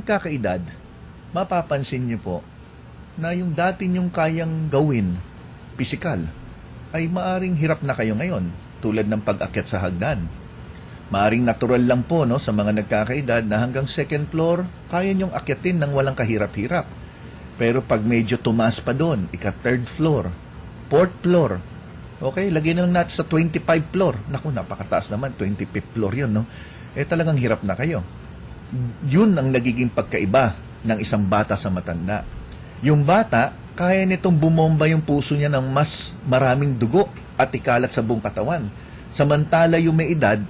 Kakaedad, mapapansin niyo po na yung dati niyong kayang gawin, pisikal, ay maaring hirap na kayo ngayon, tulad ng pag-akyat sa hagdan. Maaring natural lang po no, sa mga nagkakaedad na hanggang second floor, kaya niyong akyatin ng walang kahirap-hirap. Pero pag medyo tumaas pa doon, ika-third floor, fourth floor, okay, lagyan na lang natin sa 25 floor. Naku, napakataas naman, 25th floor yun, no? Talagang hirap na kayo. Yun ang nagiging pagkaiba ng isang bata sa matanda. Yung bata, kaya nitong bumomba yung puso niya ng mas maraming dugo at ikalat sa buong katawan. Samantala yung may edad,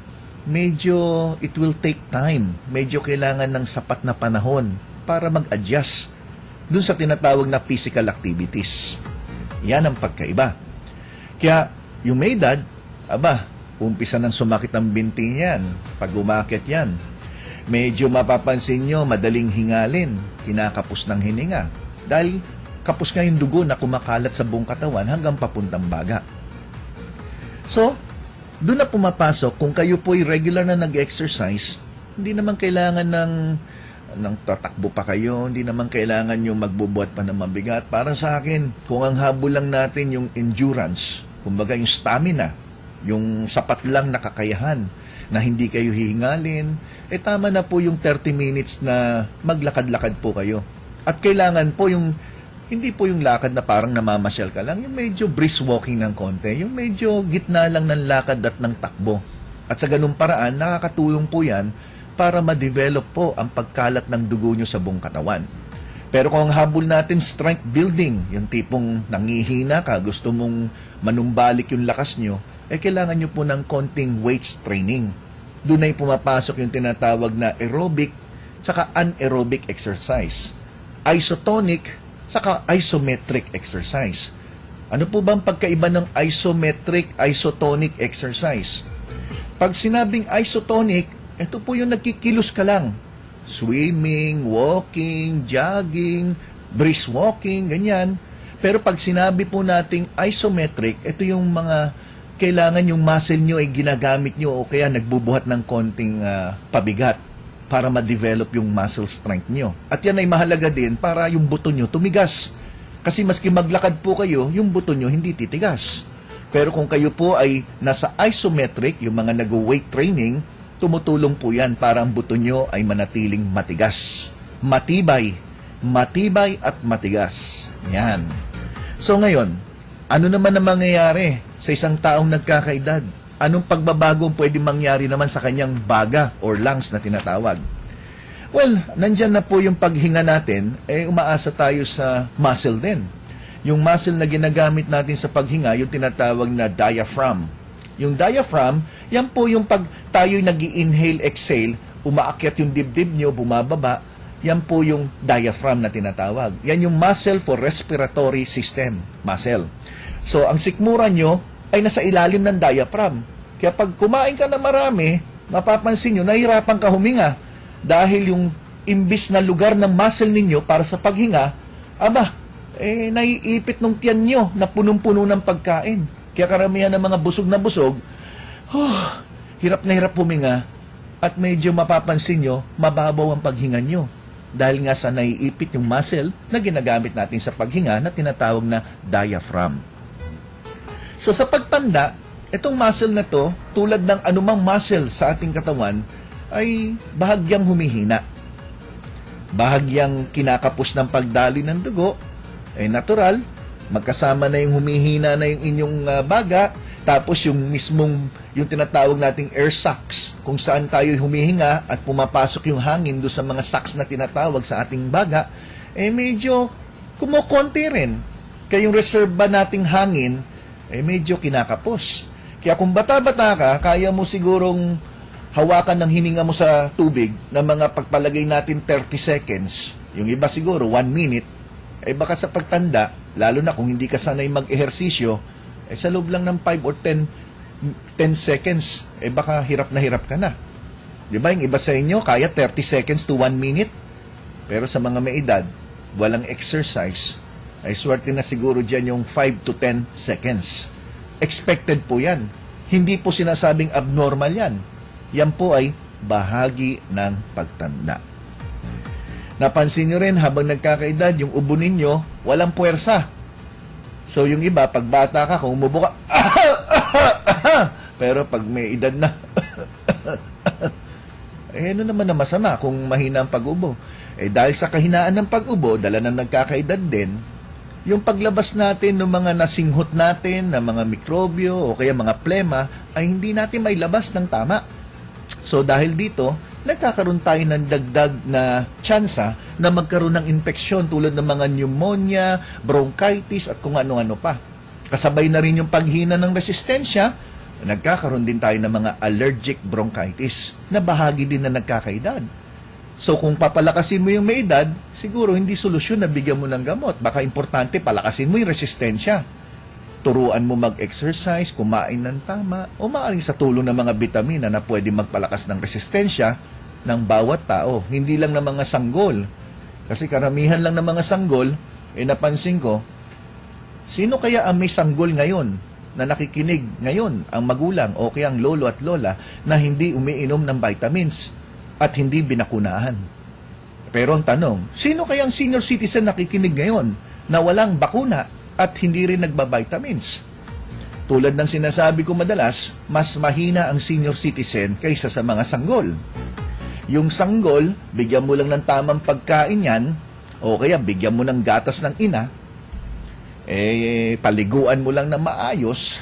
medyo it will take time. Medyo kailangan ng sapat na panahon para mag-adjust dun sa tinatawag na physical activities. Yan ang pagkaiba. Kaya yung may edad, umpisa nang sumakit ang binti yan. Pag umakit yan, medyo mapapansin nyo, madaling hingalin, kinakapos ng hininga. Dahil kapos nga yung dugo na kumakalat sa buong katawan hanggang papuntang baga. So, doon na pumapasok, kung kayo po'y regular na nag-exercise, hindi naman kailangan ng tatakbo pa kayo, hindi naman kailangan yung magbubuhat pa ng mabigat. Para sa akin, kung ang habol lang natin yung endurance, kumbaga yung stamina, yung sapat lang na kakayahan, na hindi kayo hihingalin, tama na po yung 30 minutes na maglakad-lakad po kayo. At kailangan po yung, hindi po yung lakad na parang namamasyal ka lang, yung medyo brisk walking ng konti, yung medyo gitna lang ng lakad at ng takbo. At sa ganung paraan, nakakatulong po yan para ma-develop po ang pagkalat ng dugo nyo sa buong katawan. Pero kung ang habol natin strength building, yung tipong nangihina ka, gusto mong manumbalik yung lakas nyo, kailangan nyo po ng konting weights training. Doon ay pumapasok yung tinatawag na aerobic saka anaerobic exercise. Isotonic saka isometric exercise. Ano po ba ang pagkaiba ng isometric, isotonic exercise? Pag sinabing isotonic, ito po yung nagkikilos ka lang. Swimming, walking, jogging, brisk walking, ganyan. Pero pag sinabi po nating isometric, ito yung mga kailangan yung muscle nyo ay ginagamit nyo o kaya nagbubuhat ng konting pabigat para ma-develop yung muscle strength nyo. At yan ay mahalaga din para yung buto nyo tumigas. Kasi maski maglakad po kayo, yung buto nyo hindi titigas. Pero kung kayo po ay nasa isometric, yung mga nag-weight training, tumutulong po yan para ang buto nyo ay manatiling matigas. Matibay. Matibay at matigas. Yan. So ngayon, ano naman ang mangyayari sa isang taong nagkakaedad? Anong pagbabago pwede mangyari naman sa kanyang baga or lungs na tinatawag? Well, nandyan na po yung paghinga natin, umaasa tayo sa muscle din. Yung muscle na ginagamit natin sa paghinga, yung tinatawag na diaphragm. Yung diaphragm, yan po yung pag tayo'y nag-i-inhale, exhale, umaakyat yung dibdib nyo, bumababa, yan po yung diaphragm na tinatawag. Yan yung muscle for respiratory system, muscle. So, ang sikmura nyo ay nasa ilalim ng diaphragm. Kaya pag kumain ka na marami, mapapansin nyo, nahihirapan ka huminga dahil yung imbis na lugar ng muscle ninyo para sa paghinga, naiipit ng tiyan nyo na punong-puno ng pagkain. Kaya karamihan ng mga busog na busog, hirap na hirap huminga at medyo mapapansin nyo, mababaw ang paghinga nyo. Dahil nga sa naiipit yung muscle na ginagamit natin sa paghinga na tinatawag na diaphragm. So sa pagtanda, itong muscle na to, tulad ng anumang muscle sa ating katawan, ay bahagyang humihina. Bahagyang kinakapos ng pagdali ng dugo, natural, magkasama na yung humihina na yung inyong baga, tapos yung mismong, yung tinatawag nating air sacs, kung saan tayo humihinga at pumapasok yung hangin doon sa mga sacs na tinatawag sa ating baga, medyo kumukonti rin. Kaya yung reserve ba nating hangin, medyo kinakapos. Kaya kung bata-bata ka, kaya mo sigurong hawakan ng hininga mo sa tubig na mga pagpalagay natin 30 seconds, yung iba siguro 1 minute, baka sa pagtanda, lalo na kung hindi ka sanay mag-ehersisyo, sa loob lang ng 5 or 10 seconds, baka hirap na hirap ka na. Di ba? Yung iba sa inyo, kaya 30 seconds to 1 minute. Pero sa mga may edad, walang exercise, ay swerte na siguro dyan yung 5 to 10 seconds. Expected po yan. Hindi po sinasabing abnormal yan. Yan po ay bahagi ng pagtanda. Napansin nyo rin, habang nagkakaedad, yung ubo ninyo, walang puwersa. So, yung iba, pag bata ka, kung umubo ka, pero pag may edad na, ano naman na masama kung mahina ang pag-ubo. Dahil sa kahinaan ng pag-ubo, dala na nagkakaedad din, yung paglabas natin ng mga nasinghot natin, ng mga mikrobyo, o kaya mga plema, ay hindi natin may labas ng tama. So, dahil dito, nagkakaroon tayo ng dagdag na tsansa na magkaroon ng infeksyon tulad ng mga pneumonia, bronchitis, at kung ano-ano pa. Kasabay na rin yung paghina ng resistensya, nagkakaroon din tayo ng mga allergic bronchitis na bahagi din na nagkakaedad. So kung papalakasin mo yung may edad, siguro hindi solusyon na bigyan mo ng gamot. Baka importante, palakasin mo yung resistensya. Turuan mo mag-exercise, kumain ng tama, o maaaring sa tulong ng mga bitamina na pwede magpalakas ng resistensya ng bawat tao. Hindi lang ng mga sanggol. Kasi karamihan lang ng mga sanggol, napansin ko, sino kaya ang may sanggol ngayon na nakikinig ngayon, ang magulang o kaya ang lolo at lola na hindi umiinom ng vitamins at hindi binakunahan? Pero ang tanong, sino kaya ang senior citizen nakikinig ngayon na walang bakuna at hindi rin nagba-vitamins? Tulad ng sinasabi ko madalas, mas mahina ang senior citizen kaysa sa mga sanggol. Yung sanggol, bigyan mo lang ng tamang pagkain yan, o kaya bigyan mo ng gatas ng ina, paliguan mo lang na maayos,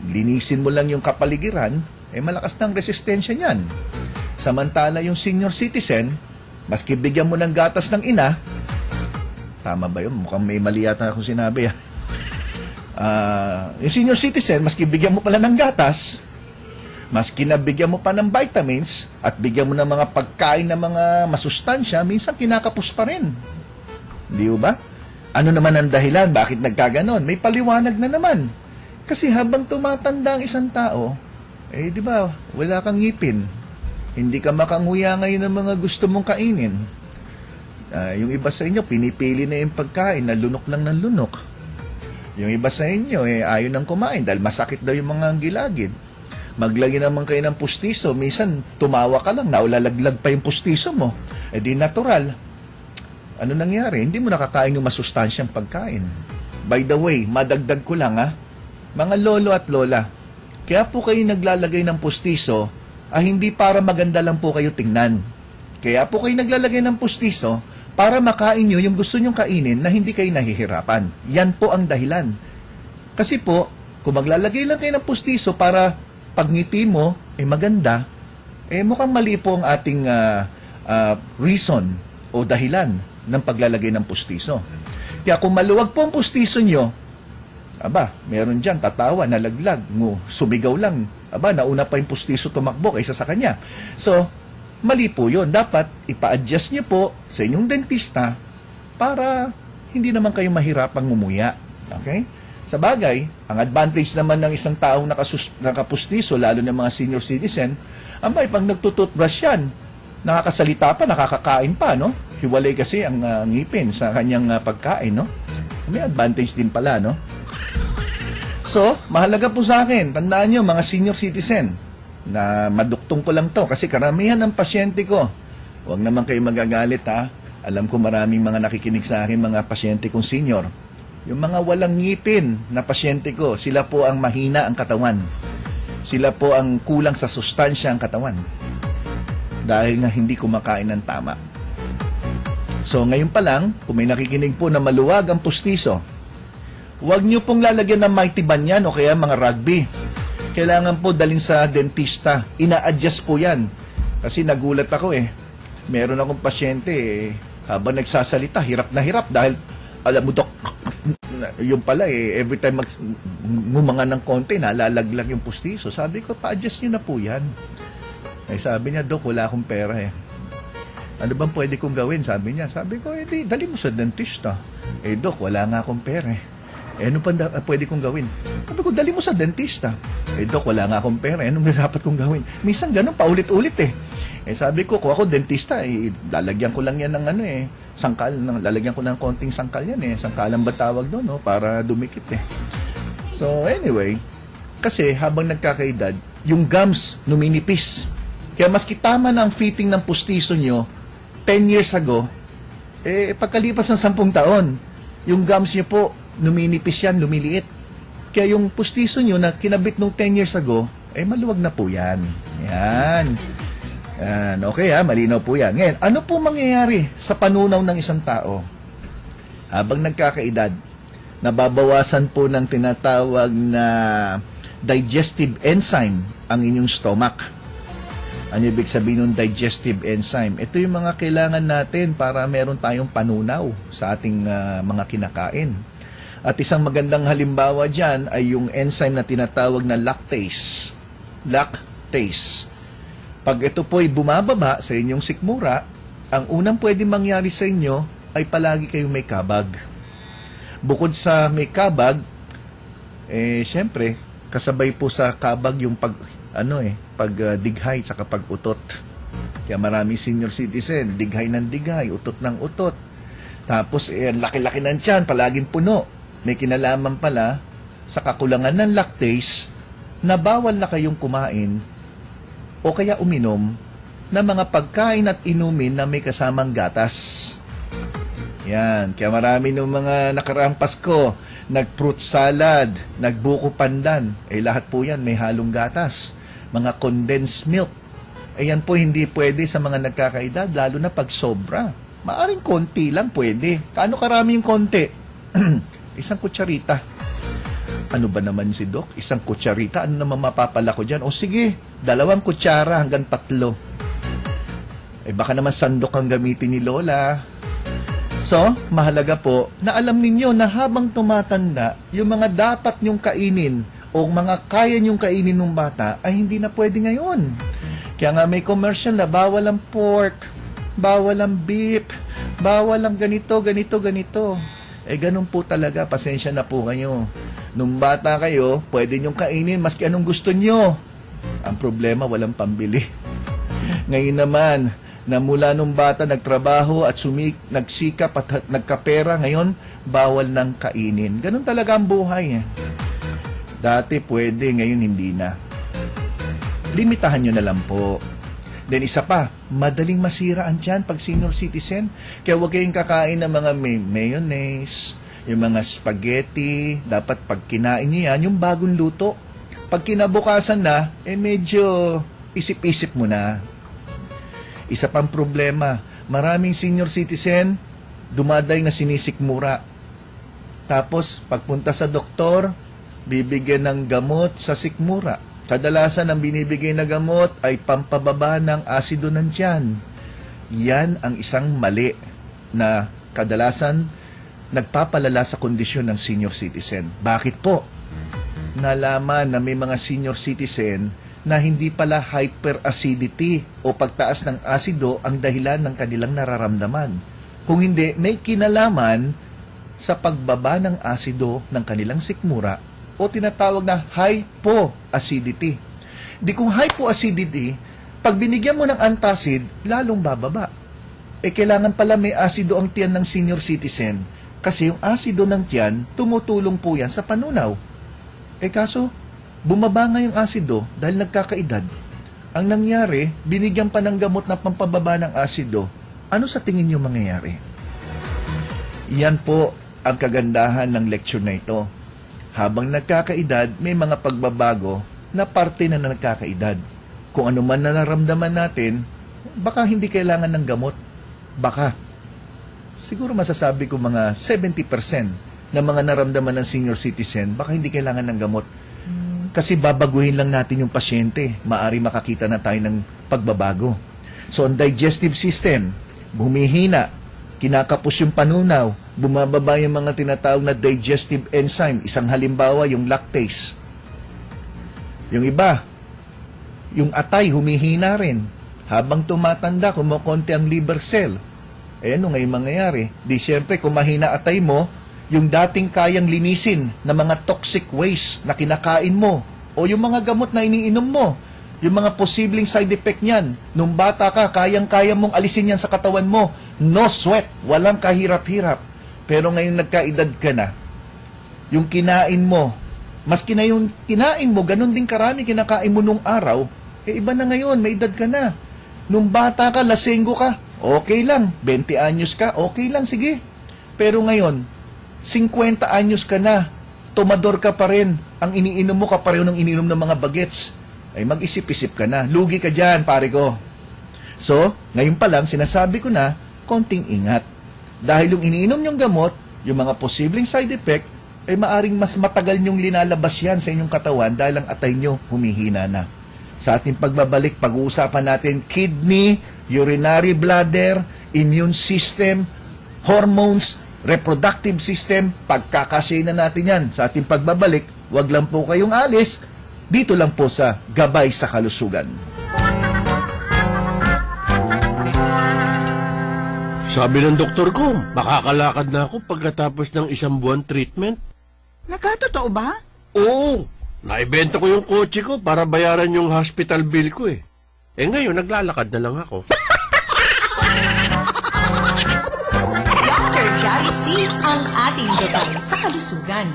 linisin mo lang yung kapaligiran, malakas ng resistensya niyan. Samantala yung senior citizen, maski bigyan mo ng gatas ng ina, tama ba yun? Mukhang may mali yata akong sinabi. Yung senior citizen, maski bigyan mo pala ng gatas, maski nabigyan mo pa ng vitamins, at bigyan mo ng mga pagkain na mga masustansya, minsan kinakapos pa rin. Di ba? Ano naman ang dahilan? Bakit nagkaganon? May paliwanag na naman. Kasi habang tumatanda ang isang tao, di ba, wala kang ngipin. Hindi ka makanguya ngayon ng mga gusto mong kainin. Yung iba sa inyo, pinipili na yung pagkain na lunok lang ng lunok. Yung iba sa inyo, ayaw nang kumain dahil masakit daw yung mga gilagid. Maglagay naman kayo ng pustiso, minsan tumawa ka lang, naulalaglag pa yung pustiso mo. Di natural. Ano nangyari? Hindi mo nakakain yung masustansyang pagkain. By the way, madagdag ko lang mga lolo at lola, kaya po kayo naglalagay ng pustiso, hindi para maganda lang po kayo tingnan. Kaya po kayo naglalagay ng pustiso para makain nyo yung gusto nyong kainin na hindi kayo nahihirapan. Yan po ang dahilan. Kasi po, kung maglalagay lang kayo ng pustiso para pagngiti mo, maganda, mukhang mali po ang ating reason o dahilan ng paglalagay ng pustiso. Kaya kung maluwag po ang pustiso nyo, meron dyan, tatawa, nalaglag, sumigaw lang, nauna pa yung pustiso tumakbo kaysa sa kanya. So, mali po yun. Dapat ipa-adjust nyo po sa inyong dentista para hindi naman kayo mahirapang ngumuya. Okay? Sa bagay, ang advantage naman ng isang taong nakapustiso, lalo ng mga senior citizen, pag nagtututbrush yan, nakakasalita pa, nakakakain pa, no? Hiwalay kasi ang ngipin sa kanyang pagkain, no? May advantage din pala, no? So, mahalaga po sa akin, tandaan nyo, mga senior citizen, na maduktong ko lang to, kasi karamihan ng pasyente ko, huwag naman kayo magagalit, alam ko maraming mga nakikinig sa akin, mga pasyente kong senior. Yung mga walang ngipin na pasyente ko, sila po ang mahina ang katawan. Sila po ang kulang sa sustansya ang katawan. Dahil nga hindi kumakain ng tama. So ngayon pa lang, kung may nakikinig po na maluwag ang pustiso, huwag nyo pong lalagyan ng Mighty Banyan o kaya mga rugby. Kailangan po dalhin sa dentista. Ina-adjust po yan. Kasi nagulat ako Meron akong pasyente habang nagsasalita, hirap na hirap dahil alam mo, Dok, yung pala every time ngumanga ng konti, nalalaglag yung pustiso. Sabi ko, pa-adjust nyo na po yan. Sabi niya, Dok, wala akong pera Ano bang pwede kong gawin? Sabi niya. Sabi ko, dali mo sa dentista. Dok, wala nga akong pera ano pa pwede kong gawin? Sabi ko, dali mo sa dentista. Dok, wala nga akong pera. Anong dapat kong gawin? Minsan ganun, paulit-ulit sabi ko, kung ako dentista, lalagyan ko lang yan ng sangkal, lalagyan ko ng konting sangkal yan Sangkalan ba tawag doon, no? Para dumikit So, anyway, kasi habang nagkakaedad, yung gums numinipis. Kaya maski tama na ang fitting ng pustiso nyo 10 years ago, Pagkalipas ng 10 taon, yung gums niyo po, numinipis yan, lumiliit. Kaya yung pustiso nyo na kinabit nung 10 years ago, maluwag na po yan. Yan. Okay malinaw po yan. Ngayon, ano po mangyayari sa panunaw ng isang tao? Habang nagkakaedad, nababawasan po ng tinatawag na digestive enzyme ang inyong stomach. Ano ibig sabihin ng digestive enzyme? Ito yung mga kailangan natin para meron tayong panunaw sa ating mga kinakain. At isang magandang halimbawa dyan ay yung enzyme na tinatawag na lactase. Lactase. Pag ito po'y bumababa sa inyong sikmura, ang unang pwede mangyari sa inyo ay palagi kayong may kabag. Bukod sa may kabag, syempre, kasabay po sa kabag yung pagdighay sa pag-utot. Kaya maraming senior citizen, dighay ng dighay, utot ng utot. Tapos, laki-laki ng tiyan, palaging puno. May kinalaman pala sa kakulangan ng lactase na bawal na kayong kumain o kaya uminom ng mga pagkain at inumin na may kasamang gatas. Yan. Kaya marami ng mga nakaraang Pasko, nag-fruit salad, nagbuko pandan. Lahat po yan may halong gatas. Mga condensed milk. Yan po hindi pwede sa mga nagkakaedad, lalo na pag sobra. Maaring konti lang pwede. Kaano karami yung konti? Isang kutsarita. Ano ba naman si Doc? Isang kutsarita? Ano naman mapapala ko dyan? O sige, 2 kutsara hanggang 3. Baka naman sandok ang gamitin ni Lola. So, mahalaga po na alam ninyo na habang tumatanda, yung mga dapat nyong kainin o mga kaya nyong kainin ng bata ay hindi na pwede ngayon. Kaya nga may commercial na bawal ang pork, bawal ang beef, bawal ang ganito, ganito, ganito. Ganun po talaga, pasensya na po kayo. Nung bata kayo, pwede nyong kainin maski anong gusto nyo. Ang problema, walang pambili. Ngayon naman, na mula nung bata nagtrabaho at nagsikap at nagkapera, ngayon, bawal nang kainin. Ganun talaga ang buhay. Dati pwede, ngayon hindi na. Limitahan nyo na lang po. Then isa pa, madaling masira ang tiyan pag senior citizen. Kaya huwag kayong kakain ng mga mayonnaise, yung mga spaghetti. Dapat pag kinain nyo yan, yung bagong luto. Pag kinabukasan na, medyo isip-isip mo na. Isa pang problema, maraming senior citizen, dumaday na sinisikmura. Tapos, pagpunta sa doktor, bibigyan ng gamot sa sikmura. Kadalasan ang binibigay na gamot ay pampababa ng asido ng tiyan. Yan ang isang mali na kadalasan nagpapalala sa kondisyon ng senior citizen. Bakit po? Nalaman na may mga senior citizen na hindi pala hyperacidity o pagtaas ng asido ang dahilan ng kanilang nararamdaman. Kung hindi, may kinalaman sa pagbaba ng asido ng kanilang sikmura o tinatawag na hypoacidity. Kung hypoacidity, pag binigyan mo ng antacid, lalong bababa. Kailangan pala may asido ang tiyan ng senior citizen kasi yung asido ng tiyan, tumutulong po yan sa panunaw. Kaso, bumaba nga yung asido dahil nagkakaedad. Ang nangyari, binigyan pa ng gamot na pampababa ng asido. Ano sa tingin nyo mangyayari? Yan po ang kagandahan ng lecture na ito. Habang nagkakaedad, may mga pagbabago na parte na nagkakaedad. Kung ano man na naramdaman natin, baka hindi kailangan ng gamot. Baka. Siguro masasabi ko mga 70% na mga naramdaman ng senior citizen, baka hindi kailangan ng gamot. Kasi babaguhin lang natin yung pasyente. Maari makakita na tayo ng pagbabago. So, ang digestive system, humihina, kinakapos yung panunaw, bumababa yung mga tinatawag na digestive enzyme. Isang halimbawa, yung lactase. Yung iba, yung atay, humihina rin. Habang tumatanda, kumukonti ang liver cell. Ano ngayon mangyayari? Siyempre, kung mahina atay mo, yung dating kayang linisin na mga toxic waste na kinakain mo, o yung mga gamot na iniinom mo, yung mga posibleng side effect niyan, nung bata ka, kayang-kaya mong alisin yan sa katawan mo, no sweat, walang kahirap-hirap. Pero ngayon nagkaedad ka na, yung kinain mo, maski na yung kinain mo, ganun din karami kinakain mo nung araw, iba na ngayon, may edad ka na. Nung bata ka, lasenggo ka, okay lang. 20 anyos ka, okay lang, sige. Pero ngayon, 50 anyos ka na, tomador ka pa rin, ang iniinom mo ka pareho ng iniinom ng mga bagets, ay mag-isip-isip ka na. Lugi ka dyan, pare ko. So, ngayon pa lang, sinasabi ko na, konting ingat. Dahil yung iniinom nyong gamot, yung mga posibleng side effect, ay maaring mas matagal nyong linalabas yan sa inyong katawan dahil ang atay nyo humihina na. Sa ating pagbabalik, pag-uusapan natin kidney, urinary bladder, immune system, hormones, reproductive system, pagkakasya na natin yan. Sa ating pagbabalik, wag lang po kayong alis, dito lang po sa Gabay sa Kalusugan. Sabi ng doktor ko, makakalakad na ako pagkatapos ng 1 buwan treatment. Nakatotoo ba? Oo, naibenta ko yung kotse ko para bayaran yung hospital bill ko eh. Eh ngayon, naglalakad na lang ako. Dr. Gary C. ang ating Gabay sa Kalusugan.